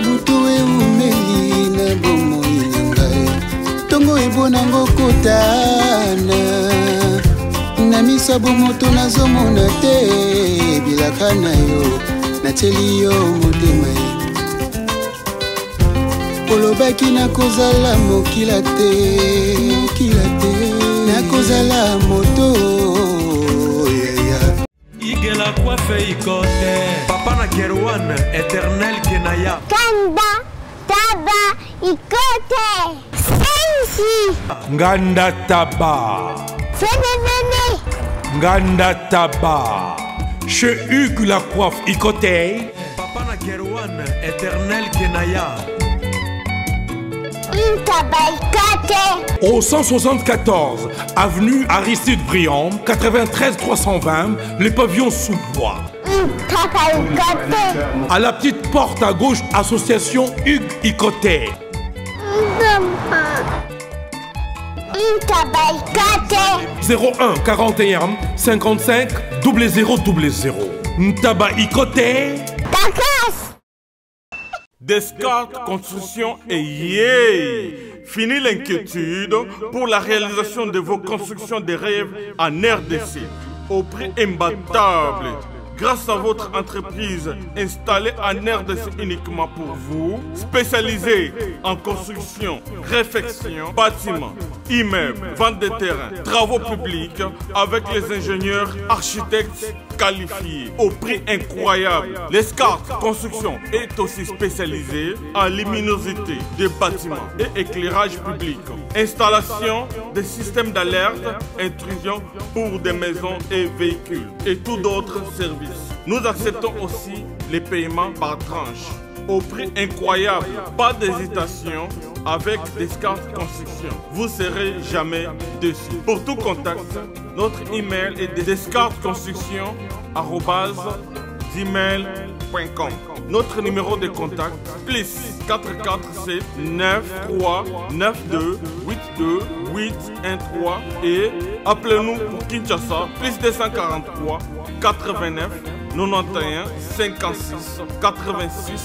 butu eumeli na bomoi na ngai tongo ebonango kotana na miso bomoto nazomona te bilaka na yo natieli yo motema olobaki nakozala mokila te nakozala moto Igues la coiffe ikote Papa na Kerwan éternel Kenaya Kanda taba ikote Sensi Nganda taba Fenenene Nganda taba Chez Hugues la coiffe ikote Papa na Kerwan éternel Kenaya Au 174 avenue Aristide Briand, 93 320, les pavillons sous bois. À la petite porte à gauche, association Hugues Ikoté. 01 41 55 0000. Ntaba Ikoté. Descartes Construction et yeah! Fini l'inquiétude pour la réalisation de vos constructions de rêves en RDC au prix imbattable. Grâce à votre entreprise installée en RDC uniquement pour vous, spécialisée en construction, réfection, bâtiments, immeubles, vente de terrains, travaux publics, avec les ingénieurs architectes qualifiés au prix incroyable. Descartes Construction est aussi spécialisée en luminosité des bâtiments et éclairage public, installation des systèmes d'alerte, intrusion pour des maisons et véhicules et tout d'autres services. Nous acceptons aussi les paiements par tranche au prix incroyable. Pas d'hésitation avec Descartes Construction. Vous ne serez jamais déçus. Pour tout contact, notre email est descartesconstruction@gmail.com. Notre numéro de contact plus 447 93 92 82 813 et appelez-nous pour Kinshasa plus 243 89 91 56 86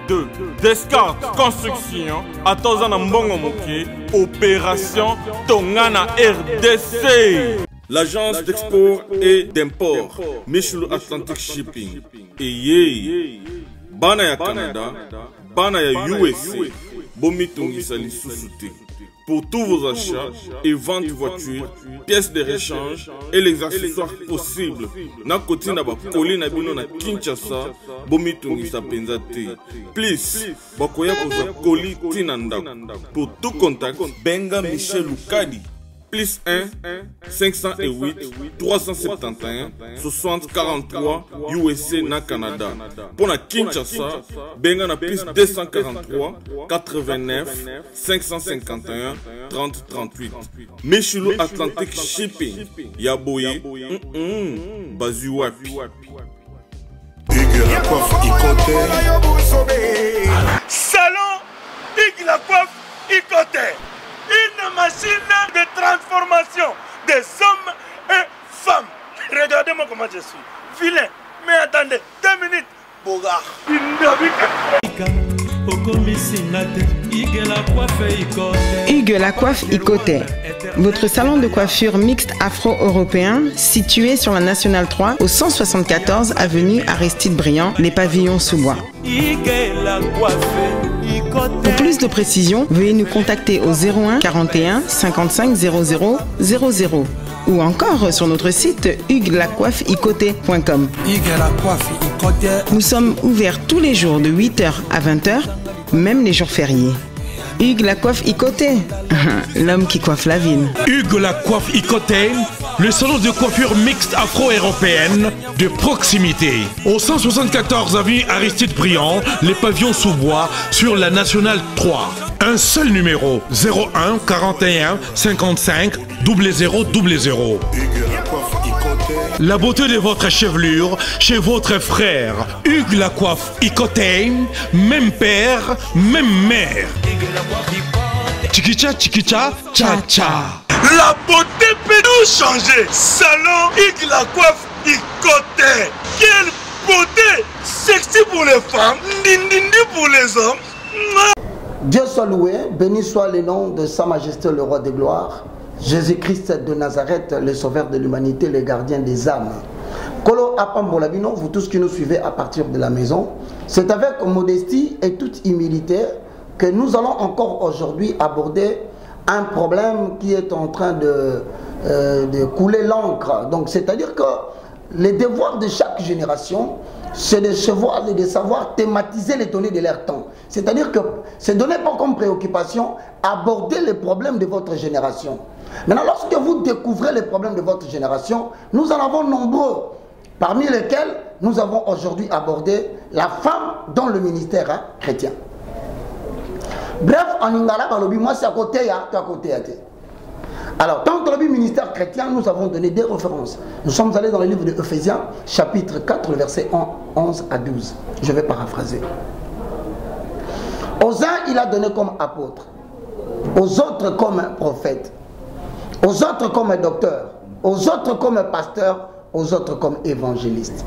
2. Descartes Construction à Tozana Mbongo Moké, opération Tongana RDC. L'agence d'export et d'import Michel Atlantic Shipping et yé bana ya Canada, bana ya USA, bomitungisa lisusuté. Pour tous vos achats et ventes de voitures, pièces de rechange et les accessoires possibles. Na koti na ba koli na bino na Kinshasa, bomitungisa penzate. Please, bakoya koza koli tinanda. Pour tout contact, benga Michel Lukadi. Plus 1 508 371 60 43 USA na Canada. Pour la Kinshasa, benga na plus 243 89 551 30 38. Michelo Atlantic Shipping. Yaboye. Bazuwapi. Hugues la coiffe Ikoté. Salon Hugues la coiffe Ikoté. Une machine de transformation des hommes et femmes. Regardez-moi comment je suis. Vilain. Mais attendez, 2 minutes. Bogart. Hugues la coiffe Ikoté. Votre salon de coiffure mixte afro-européen situé sur la Nationale 3 au 174 avenue Aristide Briand, les pavillons sous bois. Pour plus de précisions, veuillez nous contacter au 01 41 55 00 00 ou encore sur notre site hugueslacoiffeikoté.com. Nous sommes ouverts tous les jours de 8h à 20h, même les jours fériés. Hugues la coiffe Ikoté, l'homme qui coiffe la ville. Hugues la coiffe Ikoté, le salon de coiffure mixte afro-européenne de proximité. Au 174 avenue Aristide Briand, les pavillons sous bois sur la Nationale 3. Un seul numéro, 01 41 55 0000. La beauté de votre chevelure chez votre frère. Hugues la coiffe Ikoté, même père, même mère. Chikicha, chikicha, cha cha. La beauté peut nous changer. Salon Hugues la coiffe Ikoté. Quelle beauté, sexy pour les femmes, dindindi pour les hommes. Dieu soit loué, béni soit le nom de Sa Majesté le Roi des Gloires, Jésus-Christ de Nazareth, le Sauveur de l'humanité, le gardien des âmes. Kolo Apambolabino, vous tous qui nous suivez à partir de la maison, c'est avec modestie et toute humilité que nous allons encore aujourd'hui aborder un problème qui est en train de couler l'encre. Donc, c'est-à-dire que les devoirs de chaque génération, c'est de savoir thématiser les données de leur temps. C'est-à-dire que c'est donner pas comme préoccupation aborder les problèmes de votre génération. Maintenant, lorsque vous découvrez les problèmes de votre génération, nous en avons nombreux, parmi lesquels nous avons aujourd'hui abordé la femme dans le ministère chrétien. Bref, en Ingala, moi c'est à côté, à côté. Alors, tant que le ministère chrétien, nous avons donné des références. Nous sommes allés dans le livre de Ephésiens, chapitre 4, versets 11 à 12. Je vais paraphraser. Aux uns, il a donné comme apôtres, aux autres comme prophètes, aux autres comme docteurs, aux autres comme pasteurs, aux autres comme évangélistes.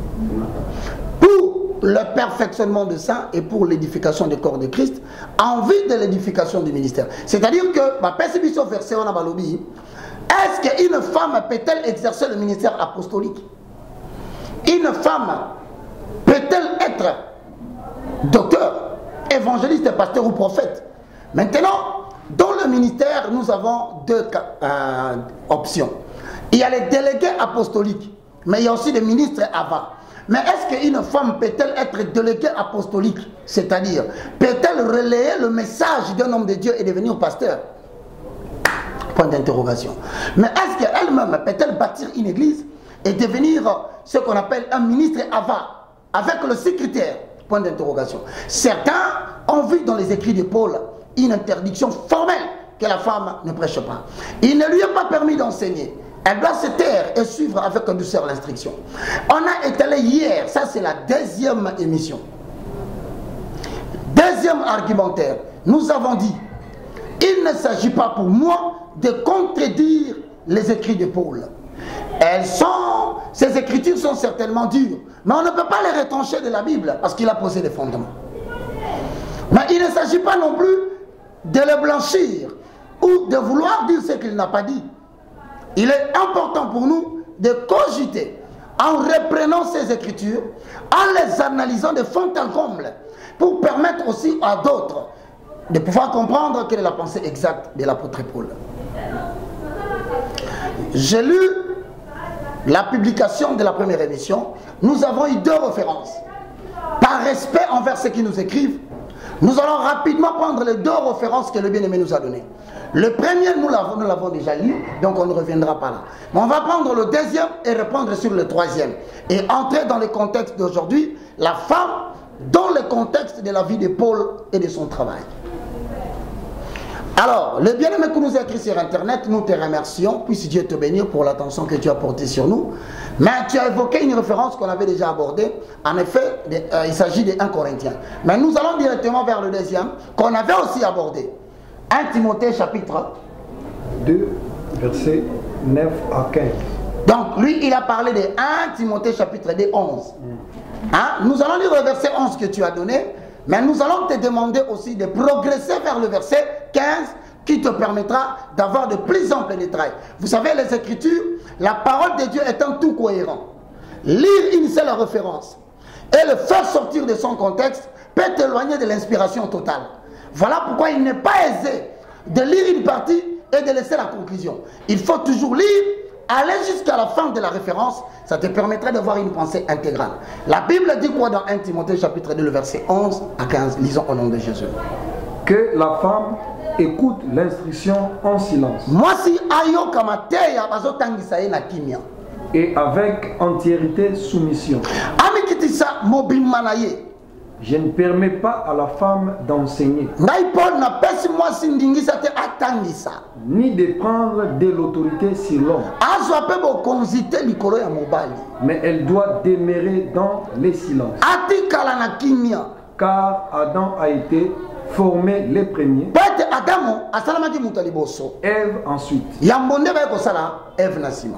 Pour le perfectionnement de saints et pour l'édification du corps de Christ, en vue de l'édification du ministère. C'est-à-dire que, verset on a balobi, est-ce qu'une femme peut-elle exercer le ministère apostolique? Une femme peut-elle être docteur, évangéliste, pasteur ou prophète? Maintenant, dans le ministère, nous avons deux options. Il y a les délégués apostoliques, mais il y a aussi des ministres avant. Mais est-ce qu'une femme peut-elle être déléguée apostolique? C'est-à-dire, peut-elle relayer le message d'un homme de Dieu et devenir pasteur? Point d'interrogation. Mais est-ce qu'elle-même peut-elle bâtir une église et devenir ce qu'on appelle un ministre ava, avec le secrétaire? Point d'interrogation. Certains ont vu dans les écrits de Paul une interdiction formelle que la femme ne prêche pas. Il ne lui est pas permis d'enseigner. Elle doit se taire et suivre avec douceur l'instruction. On a étalé hier, ça c'est la deuxième émission. Deuxième argumentaire, nous avons dit, il ne s'agit pas pour moi de contredire les écrits de Paul. Ces écritures sont certainement dures, mais on ne peut pas les retrancher de la Bible parce qu'il a posé les fondements. Mais il ne s'agit pas non plus de le blanchir ou de vouloir dire ce qu'il n'a pas dit. Il est important pour nous de cogiter en reprenant ces écritures, en les analysant de fond en comble, pour permettre aussi à d'autres de pouvoir comprendre quelle est la pensée exacte de l'apôtre Paul. J'ai lu la publication de la première émission. Nous avons eu deux références. Par respect envers ceux qui nous écrivent, nous allons rapidement prendre les deux références que le bien-aimé nous a données. Le premier, nous l'avons déjà lu, donc on ne reviendra pas là. Mais on va prendre le deuxième et répondre sur le troisième. Et entrer dans le contexte d'aujourd'hui, la femme dans le contexte de la vie de Paul et de son travail. Alors, le bien-aimé que nous a écrit sur Internet, nous te remercions, puisse Dieu te bénir pour l'attention que tu as portée sur nous. Mais tu as évoqué une référence qu'on avait déjà abordée. En effet, il s'agit de 1 Corinthiens. Mais nous allons directement vers le deuxième, qu'on avait aussi abordé. 1 Timothée chapitre 2, versets 9 à 15. Donc, lui, il a parlé de 1 Timothée chapitre 2, 11. Hein? Nous allons lire le verset 11 que tu as donné. Mais nous allons te demander aussi de progresser vers le verset 15 qui te permettra d'avoir de plus amples détails. Vous savez, les Écritures, la parole de Dieu est un tout cohérent. Lire une seule référence et le faire sortir de son contexte peut t'éloigner de l'inspiration totale. Voilà pourquoi il n'est pas aisé de lire une partie et de laisser la conclusion. Il faut toujours lire, aller jusqu'à la fin de la référence, ça te permettrait d'avoir une pensée intégrale. La Bible dit quoi dans 1 Timothée chapitre 2, le verset 11 à 15? Lisons au nom de Jésus. Que la femme écoute l'instruction en silence. Et avec entièreté soumission. Je ne permets pas à la femme d'enseigner, ni de prendre de l'autorité sur l'homme, mais elle doit demeurer dans les silences. Car Adam a été formé les premiers, Ève ensuite.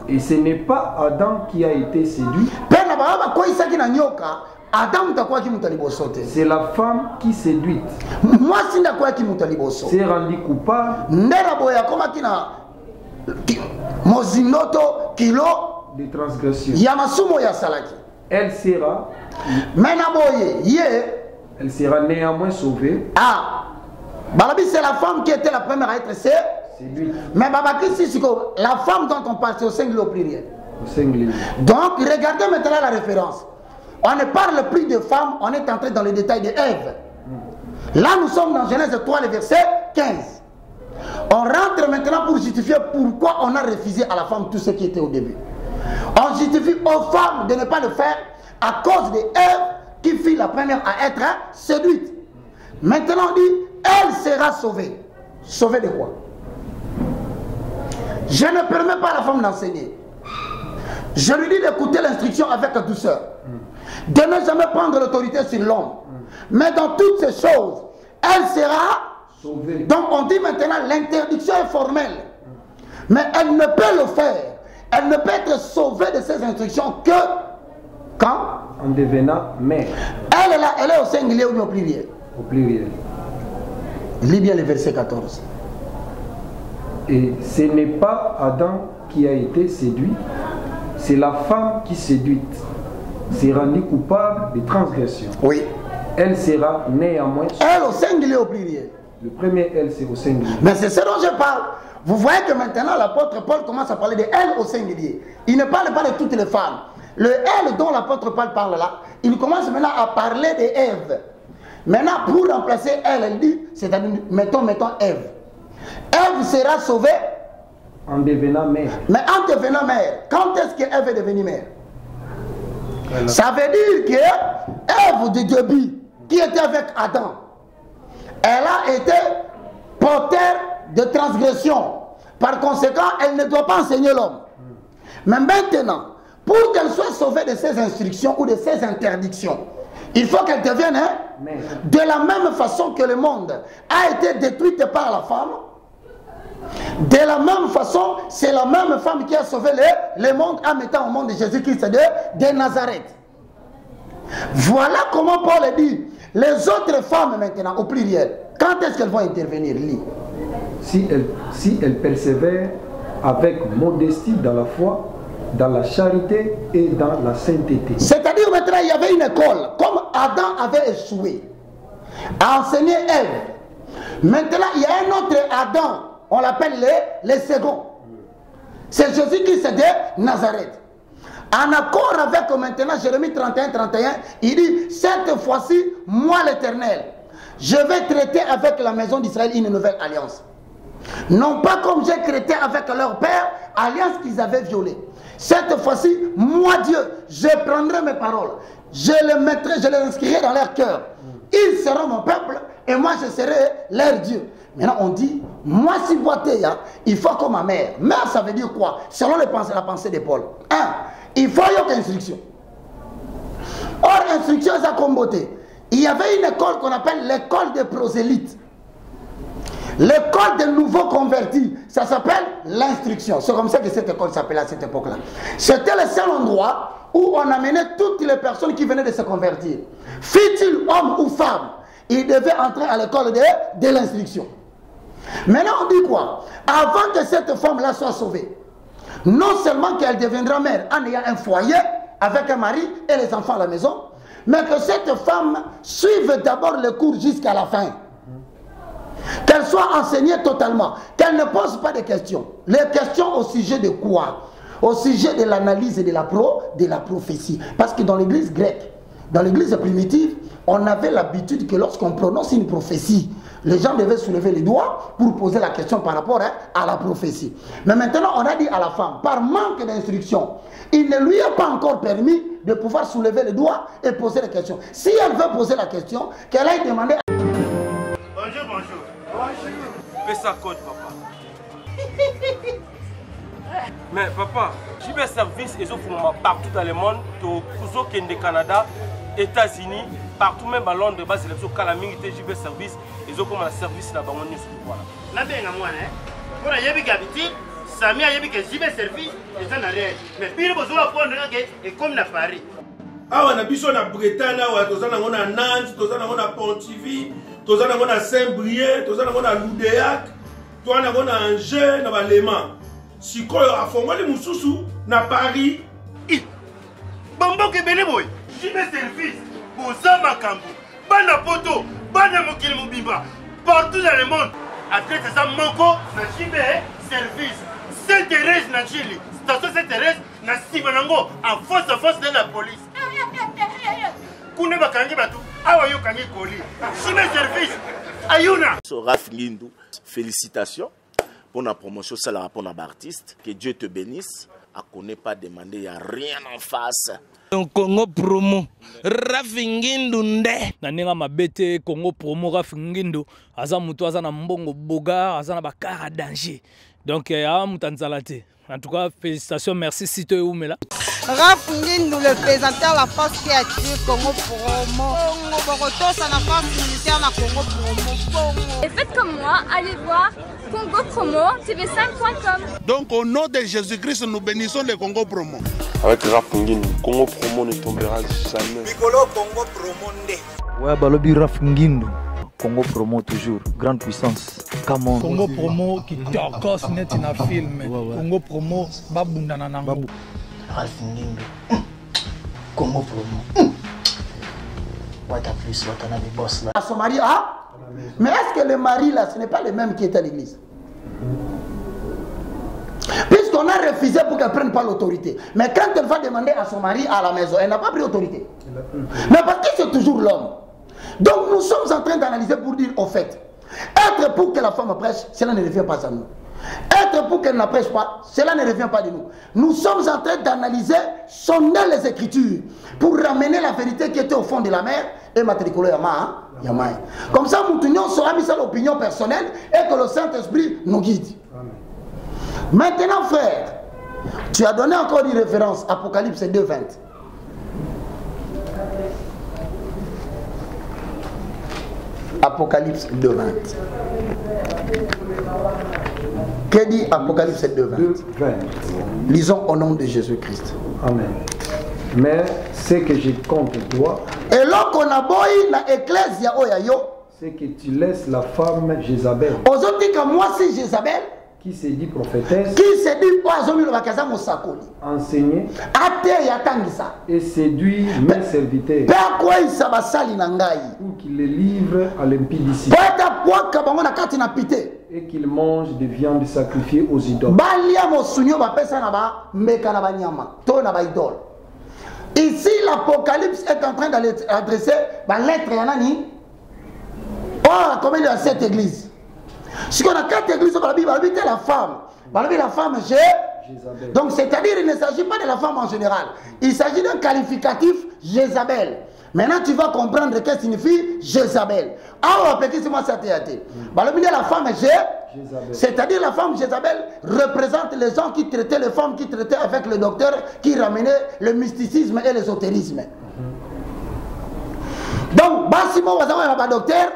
Et ce n'est pas Adam qui a été séduit, na baba quoi ça qui na nyoka Adam quoi qui mutali bosote. C'est la femme qui séduite. Moi si na quoi qui mutali bosote. C'est rendu coupable. Ndera boya koma kina mozinoto kilo de transgression. Yamasumo ya salaki. Elle sera. Mena boye ye. Elle sera néanmoins sauvée. Ah. Balabi c'est la femme qui était la première à être séduite. Mais Baba Christi la femme dont on parle c'est au singulier au pluriel. Au singulier. Donc regardez maintenant la référence. On ne parle plus de femmes, on est entré dans les détails de Ève. Là nous sommes dans Genèse 3 le verset 15. On rentre maintenant pour justifier pourquoi on a refusé à la femme tout ce qui était au début. On justifie aux femmes de ne pas le faire à cause de Ève qui fut la première à être séduite. Maintenant on dit, elle sera sauvée. Sauvée de quoi? Je ne permets pas à la femme d'enseigner. Je lui dis d'écouter l'instruction avec douceur. De ne jamais prendre l'autorité sur l'homme. Mais dans toutes ces choses, elle sera sauvée. Donc on dit maintenant l'interdiction est formelle. Mais elle ne peut le faire. Elle ne peut être sauvée de ces instructions que quand? En devenant mère. Elle est au singulier ou au pluriel? Au pluriel. Lis bien le verset 14. Et ce n'est pas Adam qui a été séduit, c'est la femme qui séduite. C'est rendue coupable de transgression. Oui. Elle sera néanmoins. Elle au singulier au pluriel. Le premier elle c'est au singulier. Mais c'est ce dont je parle. Vous voyez que maintenant l'apôtre Paul commence à parler de elle au singulier. Il ne parle pas de toutes les femmes. Le elle dont l'apôtre Paul parle là, il commence maintenant à parler de Ève. Maintenant pour remplacer elle dit, c'est-à-dire mettons Ève. Ève sera sauvée en devenant mère. Mais en devenant mère, quand est-ce qu'Ève est devenue mère? Ça veut dire que Ève de début, qui était avec Adam, elle a été porteur de transgression. Par conséquent, elle ne doit pas enseigner l'homme. Mais maintenant, pour qu'elle soit sauvée de ses instructions ou de ses interdictions, il faut qu'elle devienne de la même façon que le monde a été détruit par la femme. De la même façon, c'est la même femme qui a sauvé le monde en mettant au monde de Jésus-Christ de Nazareth. Voilà comment Paul dit. Les autres femmes maintenant, au pluriel, quand est-ce qu'elles vont intervenir? Si elles persévèrent avec modestie dans la foi, dans la charité et dans la sainteté. C'est-à-dire maintenant il y avait une école, comme Adam avait échoué à enseigner Ève. Maintenant il y a un autre Adam, on l'appelle les seconds. C'est Jésus-Christ de Nazareth. En accord avec maintenant Jérémie 31-31, il dit, cette fois-ci, moi l'Éternel, je vais traiter avec la maison d'Israël une nouvelle alliance. Non pas comme j'ai traité avec leur père, alliance qu'ils avaient violée. Cette fois-ci, moi Dieu, je prendrai mes paroles, je les mettrai, je les inscrirai dans leur cœur. Ils seront mon peuple et moi je serai leur Dieu. Maintenant on dit, moi si boité, il faut comme ma mère. Mère ça veut dire quoi? Selon la pensée de Paul. Il faut y avoir instruction. Or instruction ça comme beauté. Il y avait une école qu'on appelle l'école des prosélytes. L'école des nouveaux convertis, ça s'appelle l'instruction. C'est comme ça que cette école s'appelait à cette époque-là. C'était le seul endroit où on amenait toutes les personnes qui venaient de se convertir. Fût-il homme ou femme, ils devaient entrer à l'école de l'instruction. Maintenant on dit quoi? Avant que cette femme-là soit sauvée, non seulement qu'elle deviendra mère en ayant un foyer avec un mari et les enfants à la maison, mais que cette femme suive d'abord le cours jusqu'à la fin. Qu'elle soit enseignée totalement, qu'elle ne pose pas de questions. Les questions au sujet de quoi? Au sujet de l'analyse et de la prophétie. Parce que dans l'église grecque, dans l'église primitive, on avait l'habitude que lorsqu'on prononce une prophétie, les gens devaient soulever les doigts pour poser la question par rapport à la prophétie. Mais maintenant, on a dit à la femme, par manque d'instruction, il ne lui est pas encore permis de pouvoir soulever les doigts et poser la question. Si elle veut poser la question, qu'elle aille demander... Bonjour, bonjour. Bonjour. Fais ça code, papa. Mais papa, j'ai des services et partout dans le monde, au Canada, États-Unis, partout même à Londres, c'est le Calaming, j'ai des services, ils ont comme un service là-bas, on est sur le voilà. Sami a dit que j'y vais service et ça n'a rien. Mais puis il faut prendre et comme à Paris. Ah, on a biso na Bretagne, on a Nantes, on a Pontivy, on a Saint-Brieuc, on a Loudéac, on a Angers, on a Léman. Si on a formé les Moussoussou, na Paris. Bambo Kebele boy, j'y vais service. Bozama Kambo, Bana Poto, Bana Mokili Mobimba, partout dans le monde. Après ça, Manko, na j'y vais service. Sainte-Thérèse na Chili, station Sainte-Thérèse na Sibanango, en force de la police. Kune bakangi batu, awa yo kangi koli. Chime service, ayuna. Raf Ngindou, félicitations pour la promotion, c'est la rapport d'artiste. Que Dieu te bénisse. À connaît pas demander, il n'y a rien en face. Congo promo, Raf Ngindou nde. Nanenga mabete Congo promo Raf Ngindou. Aza mutu aza na mbongo boga, aza na bakara danger. Donc, il y a un Tanzalate. En tout cas, félicitations, merci si tu es où, mais là. Raf Ngindou, le présentateur de la force créative Congo Promo. Congo ça la force militaire na Congo Promo. Et faites comme moi, allez voir Congo Promo, tv5.com. Donc, au nom de Jésus-Christ, nous bénissons le Congo Promo. Avec Raf Ngindou, Congo Promo ne tombera jamais. Piccolo Congo Promo nde. Ouais, balobi Raf Ngindou. Congo Promo toujours, grande puissance. Come on. Congo Promo qui t'orcos net in a film. Congo Promo, babunda nanango. Raf Ngindou. Congo Promo. What a plus, what a des boss là. Son mari, ah? Mais est-ce que le mari là, ce n'est pas le même qui est à l'église? Puisqu'on a refusé pour qu'elle ne prenne pas l'autorité. Mais quand elle va demander à son mari à la maison, elle n'a pas pris l'autorité. Mais parce que c'est toujours l'homme. Donc nous sommes en train d'analyser pour dire au fait, être pour que la femme prêche, cela ne revient pas à nous. Être pour qu'elle ne prêche pas, cela ne revient pas de nous. Nous sommes en train d'analyser, sonder les Écritures pour ramener la vérité qui était au fond de la mer et matriculer Yama. Comme ça, nous sera mis à l'opinion personnelle et que le Saint-Esprit nous guide. Maintenant, frère, tu as donné encore une référence, Apocalypse 2:20. Apocalypse 2:20. Que dit Apocalypse 2:20? Lisons au nom de Jésus-Christ. Amen. Mais ce que je compte toi, et lorsqu'on a boy na ecclesia oyayo, c'est que tu laisses la femme Jézabel. Aujourd'hui que moi c'est Jézabel. Qui se dit prophétesse, qui se dit enseigner et séduit mes serviteurs pour qu'ils les livrent à l'impudicité et qu'ils mangent des viandes sacrifiées aux idoles. Ici l'Apocalypse est en train d'adresser la lettre comment il y a cette église. Si on a 4 églises dans la Bible, la femme. La femme, Jézabel. Donc, c'est-à-dire, il ne s'agit pas de la femme en général. Il s'agit d'un qualificatif Jézabel. Maintenant, tu vas comprendre ce que signifie Jézabel. Ah, c'est moi ça théâté. La femme c'est-à-dire la femme Jézabel représente les gens qui traitaient les femmes, qui traitaient avec le docteur, qui ramenaient le mysticisme et l'ésotérisme. Donc, Bassimo, docteur.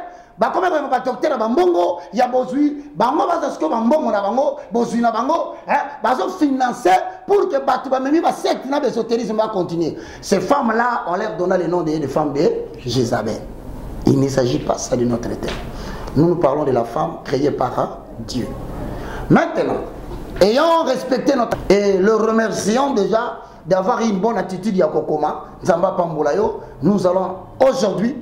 Comme un docteur Bambongo, il y a Bozui, Bango Bazasko Bambongo Nabango, Bozui Nabango, Bazo financé pour que Batubamemi va secte na l'ésotérisme va continuer. Ces femmes-là, on leur donne le nom des femmes de Jézabel. Il ne s'agit pas ça de notre terre. Nous parlons de la femme créée par Dieu. Maintenant, ayant respecté notre... Et le remercions déjà d'avoir une bonne attitude Yakokoma, Zamba Pambolayo, nous allons aujourd'hui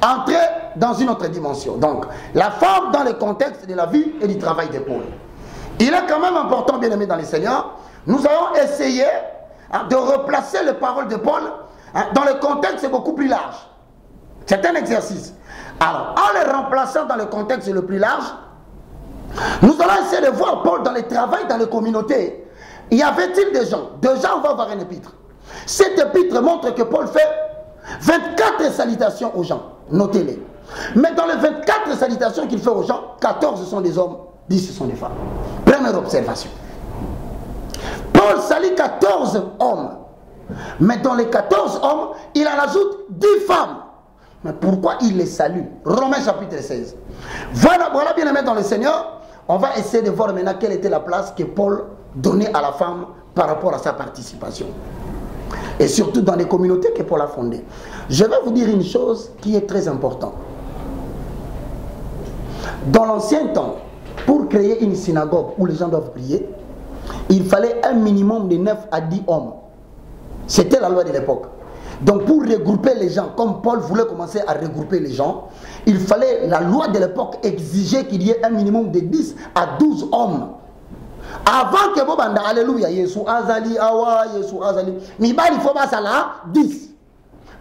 entrer dans une autre dimension. Donc, la femme dans le contexte de la vie et du travail de Paul. Il est quand même important, bien aimé dans les Seigneurs, nous allons essayer de replacer les paroles de Paul dans le contexte beaucoup plus large. C'est un exercice. Alors, en les remplaçant dans le contexte le plus large, nous allons essayer de voir Paul dans le travail, dans les communautés. Y avait-il des gens? Déjà, on va voir un épître. Cet épître montre que Paul fait 24 salutations aux gens. Notez-les. Mais dans les 24 salutations qu'il fait aux gens, 14 sont des hommes, 10 sont des femmes. Première observation. Paul salue 14 hommes. Mais dans les 14 hommes, il en ajoute 10 femmes. Mais pourquoi il les salue? Romains chapitre 16. Voilà bien aimé dans le Seigneur. On va essayer de voir maintenant quelle était la place que Paul donné à la femme par rapport à sa participation. Et surtout dans les communautés que Paul a fondées. Je vais vous dire une chose qui est très importante. Dans l'ancien temps, pour créer une synagogue où les gens doivent prier, il fallait un minimum de 9 à 10 hommes. C'était la loi de l'époque. Donc pour regrouper les gens, comme Paul voulait commencer à regrouper les gens, il fallait, la loi de l'époque exigeait qu'il y ait un minimum de 10 à 12 hommes. Avant que Bobanda, alléluia, Yesu Azali, Awa, Yesu Azali, Mibali, il faut pas ça là, 10.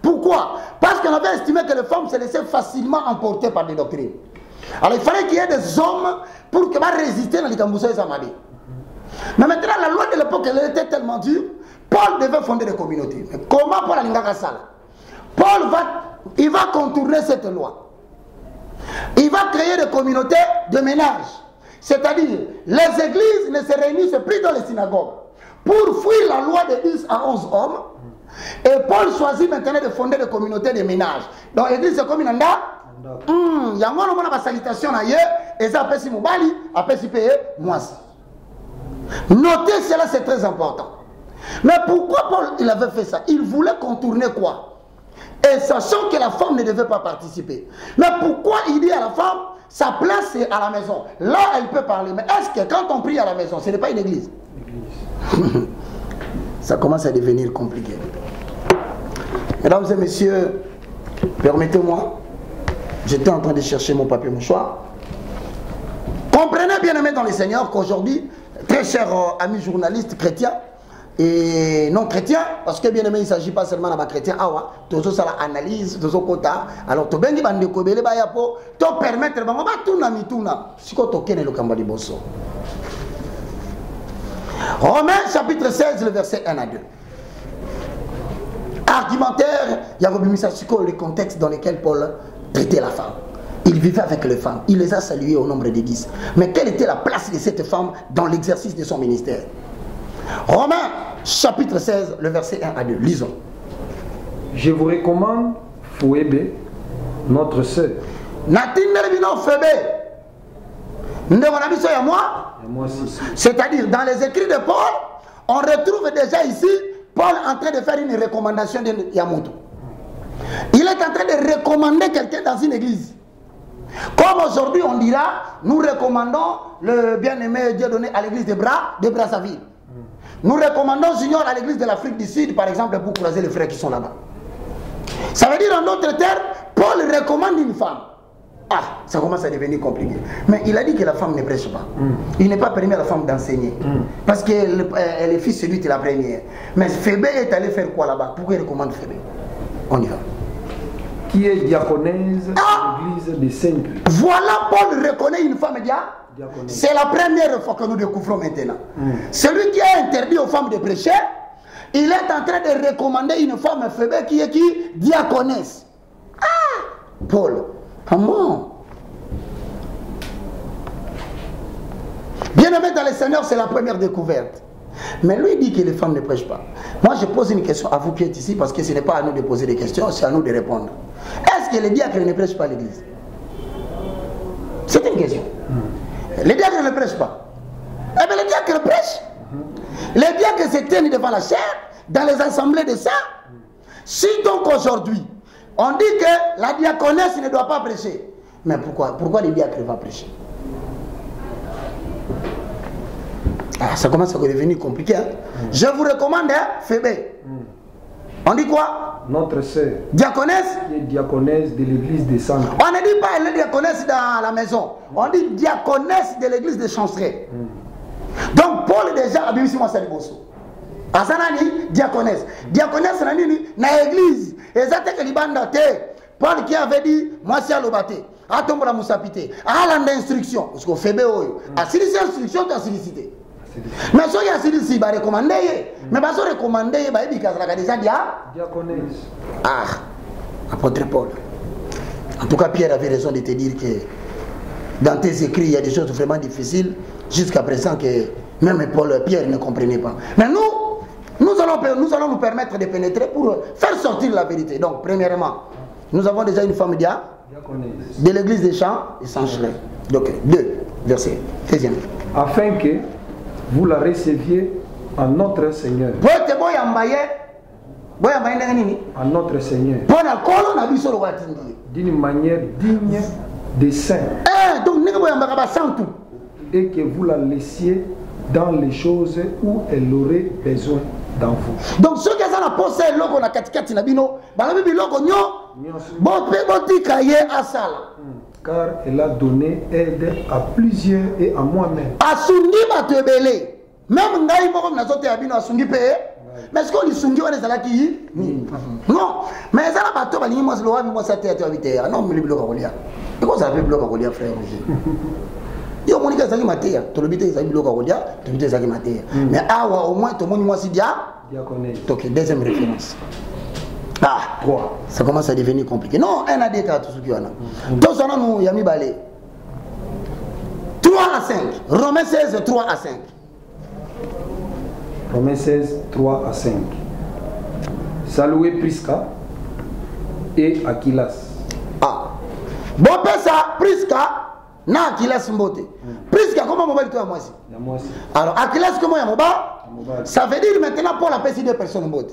Pourquoi? Parce qu'on avait estimé que les femmes se laissaient facilement emporter par des doctrines. Alors il fallait qu'il y ait des hommes pour qu'ils résister dans les Kamboussa et Samadi. Mais maintenant, la loi de l'époque, elle était tellement dure, Paul devait fonder des communautés. Mais comment Paul a ça? Paul va contourner cette loi. Il va créer des communautés de ménage. C'est-à-dire, les églises ne se réunissent plus dans les synagogues. Pour fuir la loi de 10 à 11 hommes, et Paul choisit maintenant de fonder des communautés de ménage. Donc l'église c'est comme une anda. Il y a une salutation et ça appelle si Moubali, appelle si paye moi. Notez cela, c'est très important. Mais pourquoi Paul il avait fait ça? Il voulait contourner quoi? Et sachant que la femme ne devait pas participer. Mais pourquoi il dit à la femme, sa place c'est à la maison? Là elle peut parler. Mais est-ce que quand on prie à la maison, ce n'est pas une église? Ça commence à devenir compliqué. Mesdames et messieurs, permettez-moi, j'étais en train de chercher mon papier mouchoir. Comprenez bien aimés dans le Seigneur qu'aujourd'hui, très chers amis journalistes chrétiens et non chrétiens, parce que bien aimé il ne s'agit pas seulement d'un chrétien, tout ça analyse, tout ça quota. Alors tout bengi bande kobele ba yapo, to permettre bango ba tuna mituna, siko to kene le kamba liboso. Romains chapitre 16 le verset 1 à 2. Argumentaire, il y a le contexte dans lequel Paul traitait la femme. Il vivait avec les femmes, il les a saluées au nombre de 10. Mais quelle était la place de cette femme dans l'exercice de son ministère? Romains chapitre 16, le verset 1 à 2. Lisons. Je vous recommande Phoebe, notre sœur. C'est-à-dire, dans les écrits de Paul, on retrouve déjà ici Paul en train de faire une recommandation de Yamoto. Il est en train de recommander quelqu'un dans une église. Comme aujourd'hui on dira, nous recommandons le bien-aimé Dieu donné à l'église de Brazzaville. Nous recommandons Junior à l'église de l'Afrique du Sud, par exemple, pour croiser les frères qui sont là-bas. Ça veut dire en d'autres termes, Paul recommande une femme. Ah, ça commence à devenir compliqué. Mais il a dit que la femme ne prêche pas. Il n'est pas permis à la femme d'enseigner. Parce qu'elle est fils celui de la première. Mais Phébé est allé faire quoi là-bas? Pourquoi il recommande Phébé? On y va. Qui est diaconèse à l'église de Saint-Louis. Voilà, Paul reconnaît une femme diaconèse. C'est la première fois que nous découvrons maintenant. Celui qui a interdit aux femmes de prêcher, il est en train de recommander une femme Phébé qui est qui? Diaconèse. Ah, Paul. Comment? Bien aimé dans le Seigneur, c'est la première découverte. Mais lui dit que les femmes ne prêchent pas. Moi, je pose une question à vous qui êtes ici, parce que ce n'est pas à nous de poser des questions, c'est à nous de répondre. Est-ce que les diacres ne prêchent pas l'église? C'est une question. Les diacres ne prêchent pas. Eh bien, les diacres prêchent. Les diacres se tiennent devant la chair, dans les assemblées de saints. Si donc aujourd'hui, on dit que la diaconesse ne doit pas prêcher. Mais pourquoi les diacres vont prêcher? Ah, ça commence à devenir compliqué. Hein? Je vous recommande Phébé. On dit quoi? Notre sœur. Diaconesse? Qui est diaconesse de l'église de Saint. On ne dit pas elle est diaconesse dans la maison. On dit diaconesse de l'église de Chanceray. Donc Paul déjà a vu si moi ça dit bosso. Azanani diaconesse. Diaconesse nani na église. Exactement que libanda te. Paul qui avait dit moi c'est à l'obate. A tombe la moussapité. A l'anda instruction. Parce qu'on fait béo. A sollicité instruction tu as sollicité. Mais si il y a sollicité il va recommander. Mais pas se recommander il va dire qu'il a déjà diaconesse. Ah, apôtre Paul. En tout cas Pierre avait raison de te dire que dans tes écrits il y a des choses vraiment difficiles jusqu'à présent que même Pierre ne comprenait pas. Mais nous allons nous permettre de pénétrer pour faire sortir la vérité. Donc, premièrement, nous avons déjà une femme de l'église des champs et Saint-Chelin. Donc, 2 versets. Deuxième. Afin que, vous la receviez en notre Seigneur. En notre Seigneur. D'une manière digne des saints. Et que vous la laissiez dans les choses où elle aurait besoin d'enfants. Donc ceux qui ont la posé logo na katikati na bino, balobi biloko nyo, bon pe botika ye asala. Car elle a donné aide à plusieurs et à moi-même. Asungi batebele. Même ngai moko na zote abino asungi pe. Mais est-ce qu'on lui sungi on ezala ki? Non. Mais ezala bato balingi mo zlo wa mo sa te habité. Non, me biloko kolia. Et quoi ça fait biloko kolia frère Roger? Yo monika ezali mateya, tolobite ezali biloko kolia, tolobite ezali mateya. Mais awa au moins to moni moi si dia. Donc deuxième référence. Ah, ça commence à devenir compliqué. Non, un a des cas tout ce qu'il y en a. Donc ça nous yami balé. 3 à 5. Romains 16 3 à 5. Romains 16 3 à 5. Saluez Prisca et Aquilas. Ah. Bon ça Prisca na Aquilas mbote. Prisca comment mobile toi moi aussi. Alors Aquilas comment ya moba? Ça veut dire maintenant Paul a payé 2 personnes mbote.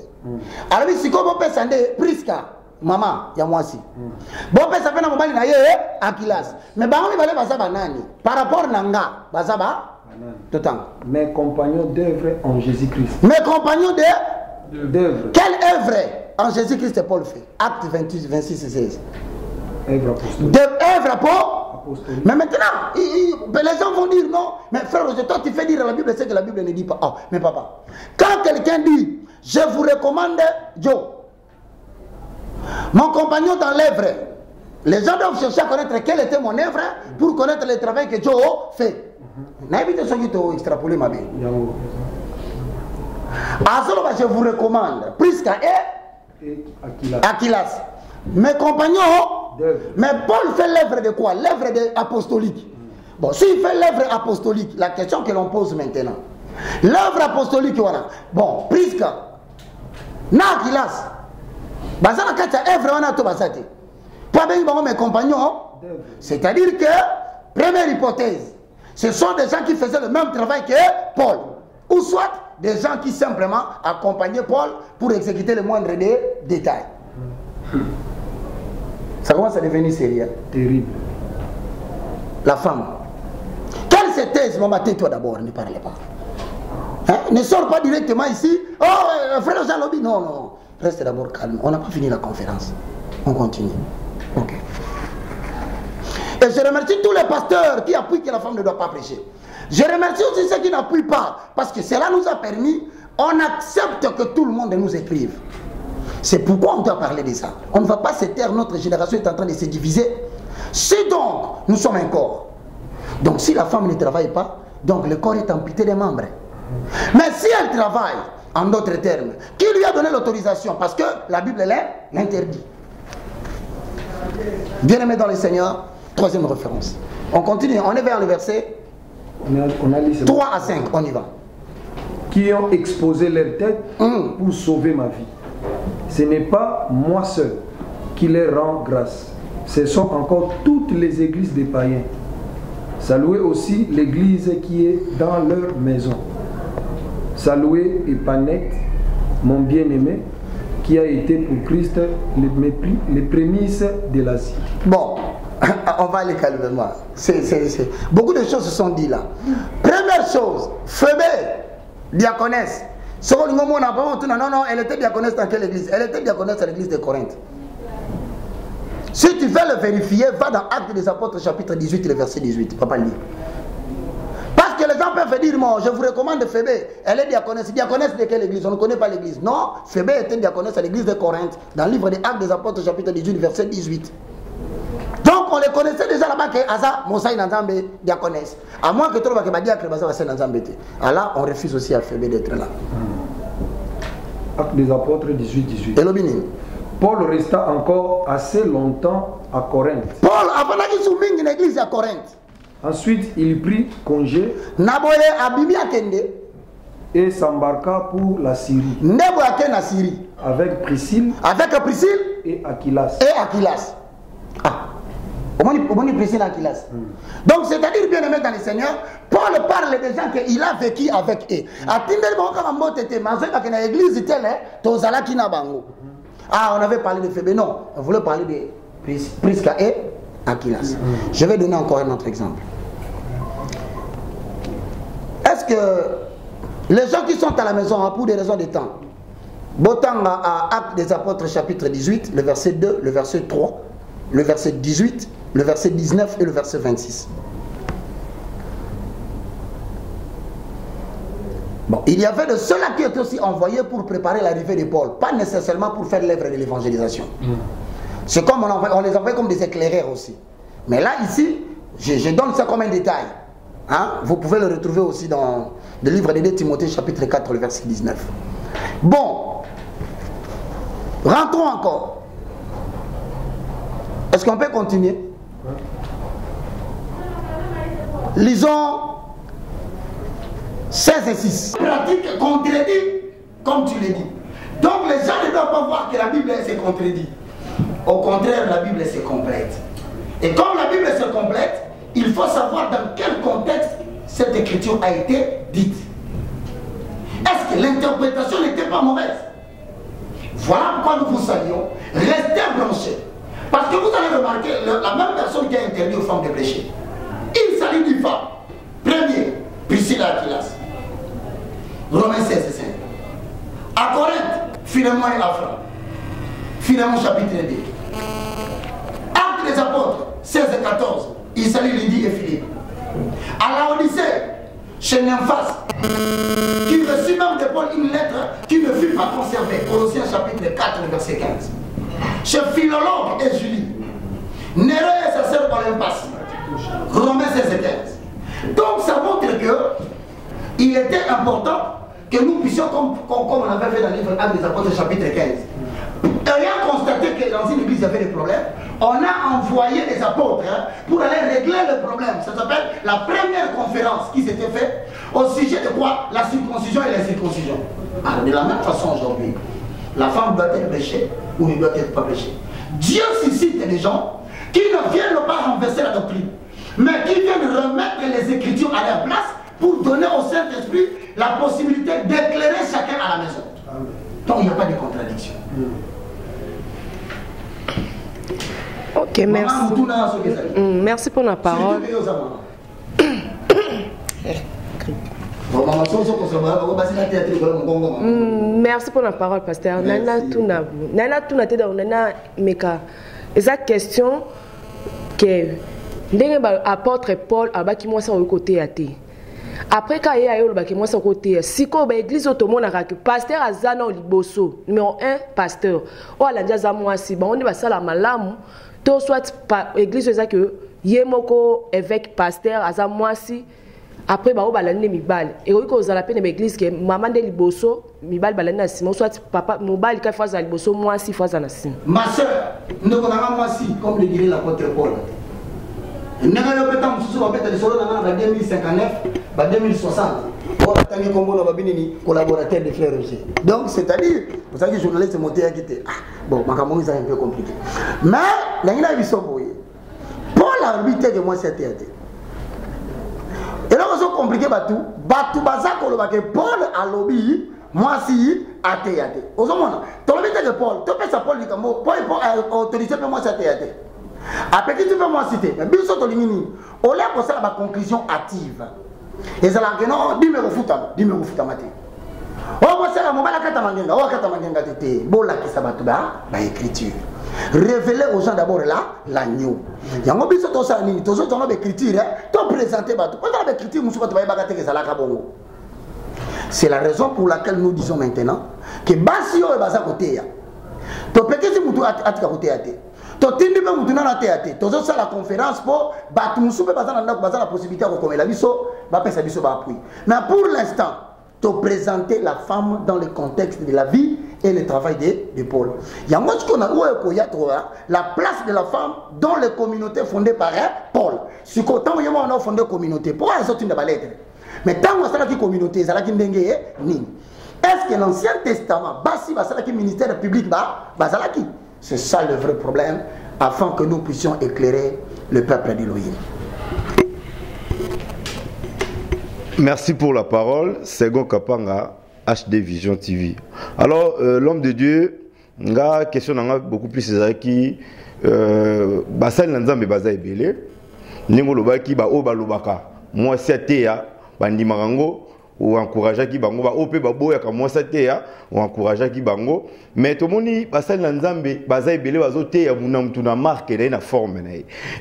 Alors si comme on peut s'ender Prisca maman ya moi aussi. Bon peut ça fait na mobile na ye Aquilas. Mais bango mi balé baza banani par rapport nanga baza ba mes compagnons d'œuvre en Jésus-Christ. Mes compagnons d'œuvre. Quelle œuvre en Jésus-Christ Paul fait? Acte 28, 26 et 16. Œuvre apostolique. D'œuvre apostolique. Mais maintenant, les gens vont dire non. Mais frère, toi tu fais dire à la Bible ce que la Bible ne dit pas. Oh, mais papa, quand quelqu'un dit, je vous recommande Joe, mon compagnon dans l'œuvre, les gens doivent chercher à connaître quelle était mon œuvre pour connaître le travail que Joe fait. N'habitez pas de extrapoler ma vie. Alors, je vous recommande Prisca et Aquilas. Mes compagnons, mais Paul fait l'œuvre de quoi? L'œuvre apostolique. Bon, s'il fait l'œuvre apostolique, la question que l'on pose maintenant, l'œuvre apostolique, voilà. Bon, Prisca, Aquilas, Bazana Katia, œuvre, on a tout basate. Pas bien, mes compagnons, c'est-à-dire que, première hypothèse, ce sont des gens qui faisaient le même travail que Paul. Ou soit des gens qui simplement accompagnaient Paul pour exécuter le moindre des détails. Ça commence à devenir sérieux. Terrible. La femme. Quelle c'est thèse, maman, tais-toi d'abord, ne parlez pas. Hein? Ne sors pas directement ici. Oh, frère Jean Lobby, non, non. Reste d'abord calme. On n'a pas fini la conférence. On continue. Ok. Et je remercie tous les pasteurs qui appuient que la femme ne doit pas prêcher. Je remercie aussi ceux qui n'appuient pas, parce que cela nous a permis, on accepte que tout le monde nous écrive. C'est pourquoi on doit parler de ça. On ne va pas se taire, notre génération est en train de se diviser. Si donc, nous sommes un corps. Donc si la femme ne travaille pas, donc le corps est amputé des membres. Mais si elle travaille, en d'autres termes, qui lui a donné l'autorisation? Parce que la Bible l'interdit. Bien-aimés dans le Seigneur, troisième référence. On continue, on est vers le verset 3 à 5, on y va. Qui ont exposé leur tête pour sauver ma vie. Ce n'est pas moi seul qui leur rend grâce. Ce sont encore toutes les églises des païens. Saluez aussi l'église qui est dans leur maison. Saluez Épanète, mon bien-aimé, qui a été pour Christ les prémices de l'Asie. Bon, on va aller calmement. Beaucoup de choses se sont dites là. Première chose, Phébé, diaconesse. Non, elle était diaconesse dans quelle église? Elle était diaconesse à l'église de Corinthe. Si tu veux le vérifier, va dans Actes des Apôtres chapitre 18, le verset 18. Papa lit. Parce que les gens peuvent dire, moi, je vous recommande Phébé. Elle est diaconesse. Diaconesse de quelle église? On ne connaît pas l'église. Non, Phébé était diaconesse à l'église de Corinthe, dans le livre des Actes des Apôtres chapitre 18, verset 18. Donc on les connaissait déjà là-bas que Asa, Mosaï Nanzambe, diaconesse. À moins que tu trouves que Badiak, Baza, Bassé Nanzambe. Alors on refuse aussi à Phébé d'être là. Actes des Apôtres 18, 18. Elobini. Paul resta encore assez longtemps à Corinthe. Paul, avant qu'il soit une église à Corinthe. Ensuite, il prit congé et s'embarqua pour la Syrie. Avec Priscille et Aquilas. Ah. Donc, c'est-à-dire, bien aimé dans le Seigneur, Paul parle des gens qu'il a vécu avec eux. Ah, on avait parlé de Phébé. Non, on voulait parler de Prisca et Aquilas. Je vais donner encore un autre exemple. Est-ce que les gens qui sont à la maison, pour des raisons de temps, Botanga à Actes des Apôtres chapitre 18, le verset 2, le verset 3, le verset 18, le verset 19 et le verset 26. Bon, il y avait de ceux-là qui étaient aussi envoyés pour préparer l'arrivée de Paul, pas nécessairement pour faire l'œuvre de l'évangélisation. C'est comme on les envoie comme des éclaireurs aussi. Mais là, ici, je donne ça comme un détail. Hein? Vous pouvez le retrouver aussi dans le livre de 2 Timothée chapitre 4, le verset 19. Bon, rentrons encore. Est-ce qu'on peut continuer? Lisons 16 et 6. Pratique contredit, comme tu l'as dit. Donc les gens ne doivent pas voir que la Bible se contredit. Au contraire, la Bible se complète. Et comme la Bible se complète, il faut savoir dans quel contexte cette écriture a été dite. Est-ce que l'interprétation n'était pas mauvaise? Voilà pourquoi nous vous saluons. Restez branchés. Parce que vous allez remarquer, la même personne qui a interdit aux femmes de prêcher, il s'agit d'une femme. Premier, Priscilla Aquilas. Romains 16 et 5. À Corinthe, Philémon et Afra. Philémon chapitre 2. Actes des Apôtres, 16 et 14. Il salue Lydie et Philippe. À Laodicée, chez Nymphas, qui reçut même de Paul une lettre qui ne fut pas conservée. Colossiens chapitre 4, verset 15. Chez Philologue et Julie. Néré et sa sœur Olympas. Romains 16 et 15. Donc ça montre que il était important que nous puissions, comme on avait fait dans le livre Actes des Apôtres chapitre 15, ayant constaté que dans une église il y avait des problèmes, on a envoyé des apôtres pour aller régler le problème. Ça s'appelle la première conférence qui s'était faite au sujet de quoi? La circoncision et la circoncision. Alors, de la même façon aujourd'hui, la femme doit être prêchée ou ne doit être pas prêchée. Dieu suscite des gens qui ne viennent pas renverser la doctrine, mais qui viennent remettre les Écritures à leur place pour donner au Saint-Esprit la possibilité d'éclairer chacun à la maison. Donc il n'y a pas de contradiction. Ok, merci. Merci pour la parole. Merci pour la parole, pasteur. Nana Tunate Nana Meka. Et sa question que l'apôtre Paul a bâti moi ça au côté à thé. Après quand il y a eu le bâti moi ça au côté, si quoi l'église automone a que pasteur Azana Oliboso numéro 1 pasteur. Oh la déjà moi si bon on va ça la malamu. Tout soit église ça que yemoko évêque pasteur Azana moi si. Après bah on va l'année mibal et oui qu'on a la peine l'église que maman de Liboso mibal balana na Simon soit papa mobile quatre fois à Liboso moi 6 fois à na Simon. Ma soeur, nous connaissons moi si comme le dirait l'apôtre Paul. Nous avons peut-être nous sommes peut-être solo dans 2059, 2060. On a tanné comme on a bini collaborateur de frères Roger. Donc c'est-à-dire, vous savez que journaliste monté à quitter. Bon, ma caméra c'est un peu compliqué. Mais la ina biso boye. Paul a arbitré que moi c'était et là, on a compliqué Batou Baza que Paul a lobby, moi si, athée. Au moment, tu as que Paul, tu peux Paul dit Paul a autorisé pour moi c'est athée. Après, tu peux moi citer, mais bien sûr, tu on a pour ça la conclusion active. Et ça là, non, dis-moi maté. Oh, moi c'est la mobile à Katamangenga, oh Katamangenga tété, bon là qui s'abat bah écriture. Révéler aux gens d'abord là l'agneau. Il y a un peu de choses à dire. Tous autres ont l'écriture. Tu présenter bateau. Quand on a l'écriture, nous sommes pas bagateux que ça la cabongo. C'est la raison pour laquelle nous disons maintenant que basio est basé à côté. Tu peux que si vous êtes à côté à côté. Tu tindi même vous n'en êtes à côté. Tu as la conférence pour battre nous sommes basé à la possibilité de comme la biso, va passer biso va appuyer. Mais pour l'instant, tu présenter la femme dans le contexte de la vie et le travail de Paul. Il y a moi ce qu'on a la place de la femme dans les communautés fondées par Paul. Si quand on a fondé une communauté, pourquoi elles sont une lettre? Mais tant que c'est une communauté, c'est qui est-ce que l'Ancien Testament, c'est le ministère public, c'est ça le vrai problème, afin que nous puissions éclairer le peuple d'Élohim. Merci pour la parole, Sego Kapanga, HD Vision TV. Alors, l'homme de Dieu, nga question n'a beaucoup plus qui basal nanzambe bazai belé, ningo lobaki ba o balobaka, moi c'était bandimarango ou encourager qui bango ba opé ba boya ka moi c'était ou encourager qui bango, mais tout moni basal nanzambe bazai belé bazote ya munamtu na marque et na forme na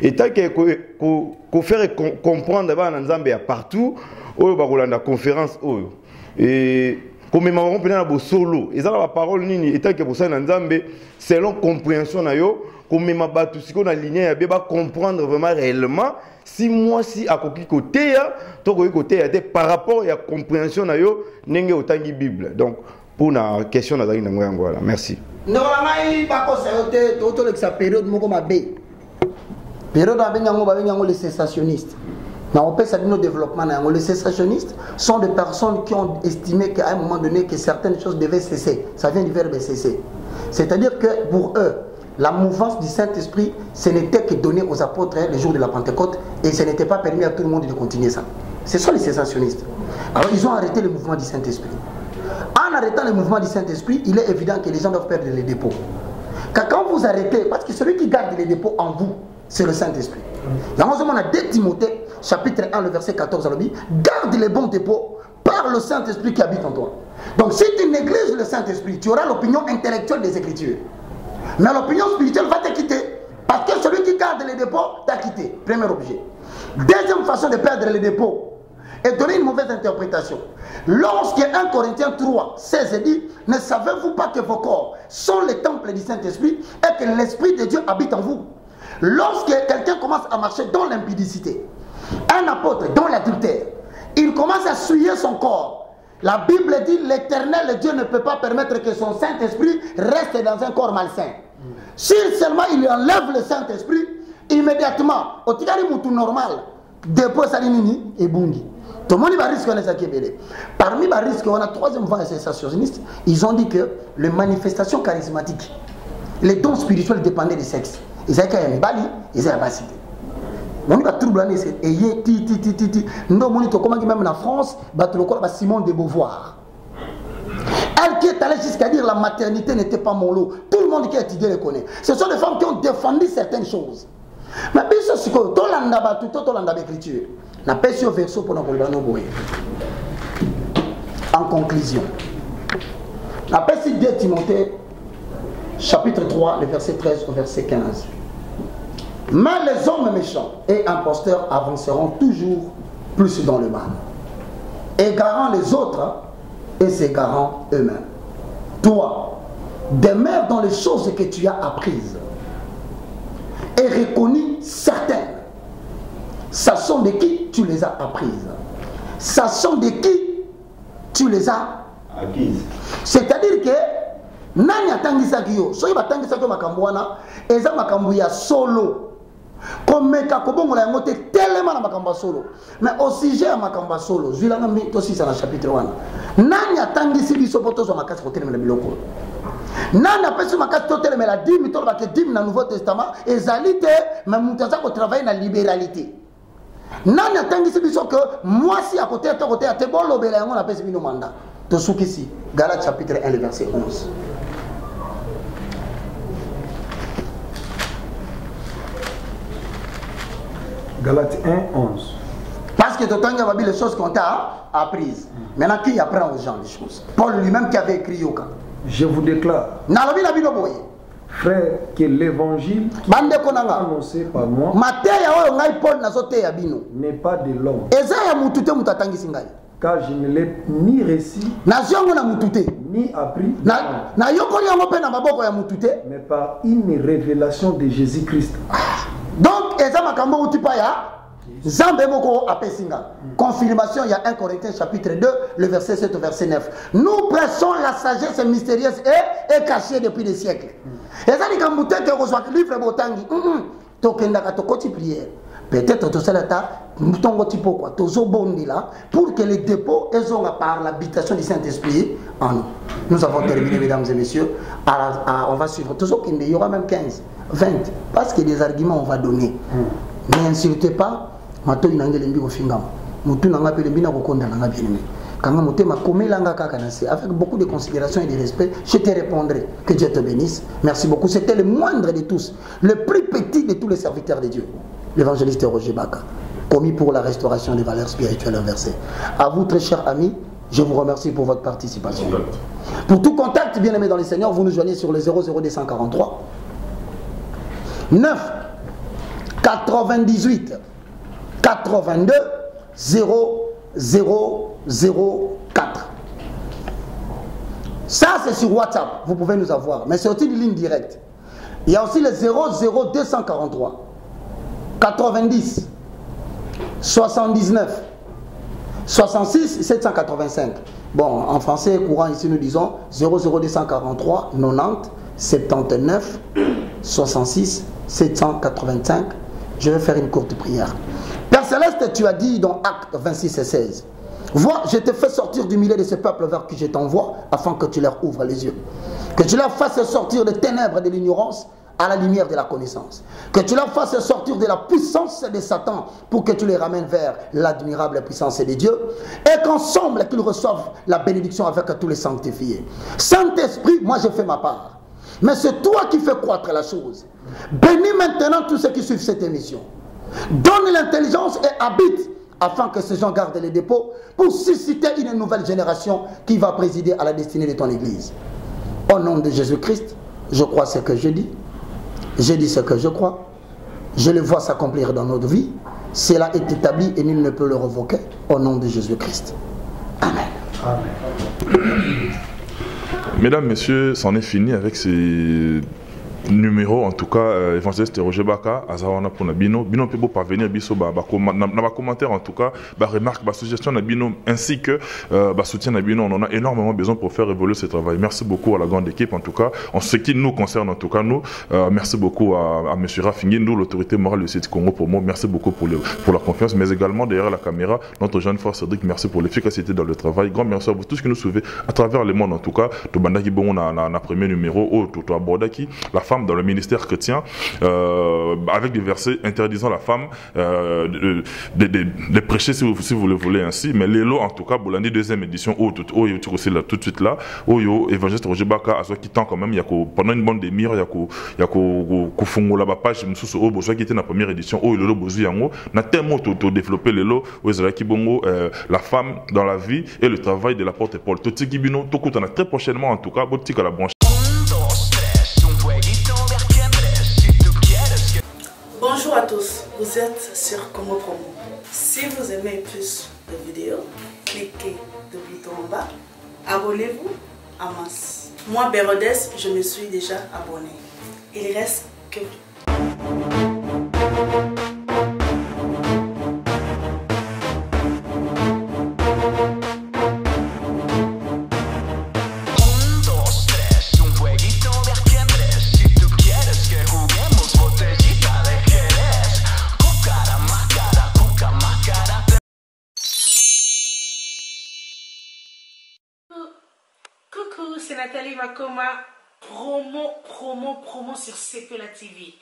et tant que ko faire comprendre ba nanzambe ya partout oyo bakolanda conférence oyo et comme maman peut na bo solo et ça la parole nini et tant que pour ça nanzambe selon compréhension na yo comme ma batu siko na ligne ya ba comprendre vraiment réellement si moi si à côté ya to côté ya par rapport à compréhension na yo ndenge otangi Bible. Donc pour la question na zangi na ngola merci. Non ngai ba ko sayote to le période moko mabe période abenyango ba benyango les sensationnistes. Dans le développement, les sensationnistes sont des personnes qui ont estimé qu'à un moment donné que certaines choses devaient cesser. Ça vient du verbe cesser. C'est-à-dire que pour eux, la mouvance du Saint-Esprit, ce n'était que donné aux apôtres le jour de la Pentecôte et ce n'était pas permis à tout le monde de continuer ça. Ce sont les sensationnistes. Alors ils ont arrêté le mouvement du Saint-Esprit. En arrêtant le mouvement du Saint-Esprit, il est évident que les gens doivent perdre les dépôts. Car quand vous arrêtez, parce que celui qui garde les dépôts en vous, c'est le Saint-Esprit. Dans on a 2 Timothée, chapitre 1, le verset 14, garde les bons dépôts par le Saint-Esprit qui habite en toi. Donc si tu négliges le Saint-Esprit, tu auras l'opinion intellectuelle des Écritures. Mais l'opinion spirituelle va te quitter. Parce que celui qui garde les dépôts t'a quitté. Premier objet. Deuxième façon de perdre les dépôts et donner une mauvaise interprétation. Lorsque 1 Corinthiens 3, 16 dit, ne savez-vous pas que vos corps sont les temples du Saint-Esprit et que l'Esprit de Dieu habite en vous? Lorsque quelqu'un commence à marcher dans l'impudicité, un apôtre dans l'adultère, il commence à souiller son corps. La Bible dit l'Éternel Dieu ne peut pas permettre que son Saint-Esprit reste dans un corps malsain. Si seulement il enlève le Saint-Esprit, immédiatement, au tigari moutou normal, dépôt salinini et bungi. Tout le monde va risquer ça qui est belé. Parmi les risques, on a 3e voie sensationniste. Ils ont dit que les manifestations charismatiques, les dons spirituels dépendaient du sexe. Ils avaient un bali, ils avaient un basité. On va trouble l'année, c'est ti. Nous même en France, Simone de Beauvoir. Elle qui est allée jusqu'à dire la maternité n'était pas mon lot. Tout le monde qui a étudié le connaît. Ce sont des femmes qui ont défendu certaines choses. Mais puis ce que tout l'anda tout l'anda d'écriture. La paix sur verso pour nous. En conclusion, la paix sur 2 Timothée, chapitre 3, le verset 13 au verset 15. Mais les hommes méchants et imposteurs avanceront toujours plus dans le mal, égarant les autres et s'égarant eux-mêmes. Toi, demeure dans les choses que tu as apprises et reconnues certaines. Sachant de qui tu les as apprises. Sachant de qui tu les as acquises. C'est-à-dire que nani atangisaki yo soki batangisaki yo makambo wana eza makambo ya solo komeka kobongola yango te telema na makambo solo. Mais au sujet ya makambo solo zwilanga mi to sisa na chapitre wana nani atangisi biso poto zo makasi kotelemela biloko nani apesi makasi totelemela 10 mitolo bake 10 na Nouveau Testament ezali te mais mutaza ko travailler na libéralité. Nani atangisi biso que moi si à côté te bolobela yango na pesi bino mandat to sukisi Galates chapitre 1 le verset 11. Galates 1, 11. Parce que tu as vu les choses qu'on t'a apprises. Maintenant, qui apprend aux gens les choses? Paul lui-même qui avait écrit Yoka. Je vous déclare, frère, que l'évangile annoncé par moi n'est pas de l'homme. Car je ne l'ai ni reçu, ni appris, mais par une révélation de Jésus-Christ. Donc, confirmation, il y a 1 Corinthiens chapitre 2, le verset 7 au verset 9. Nous pressons la sagesse mystérieuse et cachée depuis des siècles. Et ça dit quand vous avez livre botangi, prière. Peut-être tout ça là, pour que les dépôts aient par l'habitation du Saint-Esprit en nous. Nous avons terminé, mesdames et messieurs. On va suivre. Il y aura même 15, 20. Parce que des arguments on va donner. N'insultez pas, mato inange lembi ko fingam. Mutu nanga pe lembi na ko konda nanga bien aimé. Kanga motema komelanga kaka na se avec beaucoup de considération et de respect, je te répondrai. Que Dieu te bénisse. Merci beaucoup. C'était le moindre de tous, le plus petit de tous les serviteurs de Dieu. L'évangéliste Roger Baka, commis pour la restauration des valeurs spirituelles inversées. À vous, très chers amis, je vous remercie pour votre participation. Pour tout contact, bien aimé dans les Seigneurs, vous nous joignez sur le 00243 9 98 82 0004. Ça, c'est sur WhatsApp. Vous pouvez nous avoir. Mais c'est aussi une ligne directe. Il y a aussi le 00243 90 79 66 785. Bon, en français courant ici nous disons 00243 90 79 66 785. Je vais faire une courte prière. Père Céleste, tu as dit dans Actes 26 et 16, vois, je te fais sortir du milieu de ce peuple vers qui je t'envoie, afin que tu leur ouvres les yeux. Que tu leur fasses sortir des ténèbres de l'ignorance à la lumière de la connaissance. Que tu leur fasses sortir de la puissance de Satan pour que tu les ramènes vers l'admirable puissance de Dieu. Et qu'ensemble, qu'ils reçoivent la bénédiction avec tous les sanctifiés. Saint-Esprit, moi je fais ma part. Mais c'est toi qui fais croître la chose. Bénis maintenant tous ceux qui suivent cette émission. Donne l'intelligence et habite afin que ces gens gardent les dépôts pour susciter une nouvelle génération qui va présider à la destinée de ton Église. Au nom de Jésus-Christ, je crois ce que je dis. Je dis ce que je crois. Je le vois s'accomplir dans notre vie. Cela est établi et nul ne peut le revoquer. Au nom de Jésus-Christ. Amen. Amen. Mesdames, Messieurs, c'en est fini avec ces numéro en tout cas évangéliste Roger Baka azawana pour Nabino bino peut parvenir biso ba commentaire en tout cas ba remarque ba suggestion Nabino ainsi que ba soutien Nabino. On en a énormément besoin pour faire évoluer ce travail. Merci beaucoup à la grande équipe en tout cas en ce qui nous concerne en tout cas nous merci beaucoup à monsieur Rafinguindou, l'autorité morale du site Congo Promo. Merci beaucoup pour la confiance, mais également derrière la caméra notre jeune frère Cédric. Merci pour l'efficacité dans le travail. Grand merci à vous tous qui nous suivez à travers le monde en tout cas. To bandaki bon na premier numéro au to abordaki la femme dans le ministère chrétien avec des versets interdisant la femme de prêcher si vous le voulez ainsi. Mais l'élo en tout cas Bolandi deuxième édition tout de suite là évangéliste Roger Baka azo qui tend quand même pendant une bonne demi-heure yako fungola ba page mususu o bozo qui était na première édition lelo bozu yango na tellement to développer l'élo ezala ki bongo la femme dans la vie et le travail de l'apôtre Paul to tikibino to kutana très prochainement en tout cas botika la branche. Bonjour à tous, vous êtes sur Congo Promo. Si vous aimez plus de vidéos, cliquez le bouton en bas, abonnez-vous à masse. Moi, Bérodès, je me suis déjà abonné. Il reste que Coucou, c'est Nathalie Makoma, promo sur CPLA TV.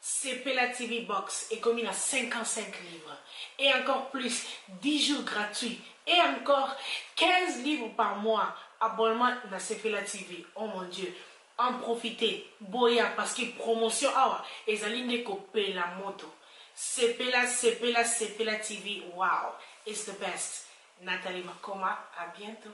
CPLA TV Box est commis à 55 livres. Et encore plus, 10 jours gratuits. Et encore 15 livres par mois. Abonnement à CPLA TV. Oh mon Dieu, en profitez. Boya, parce que promotion, et Zaline copier la moto. CPLA TV, wow, it's the best. Nathalie Makoma, à bientôt.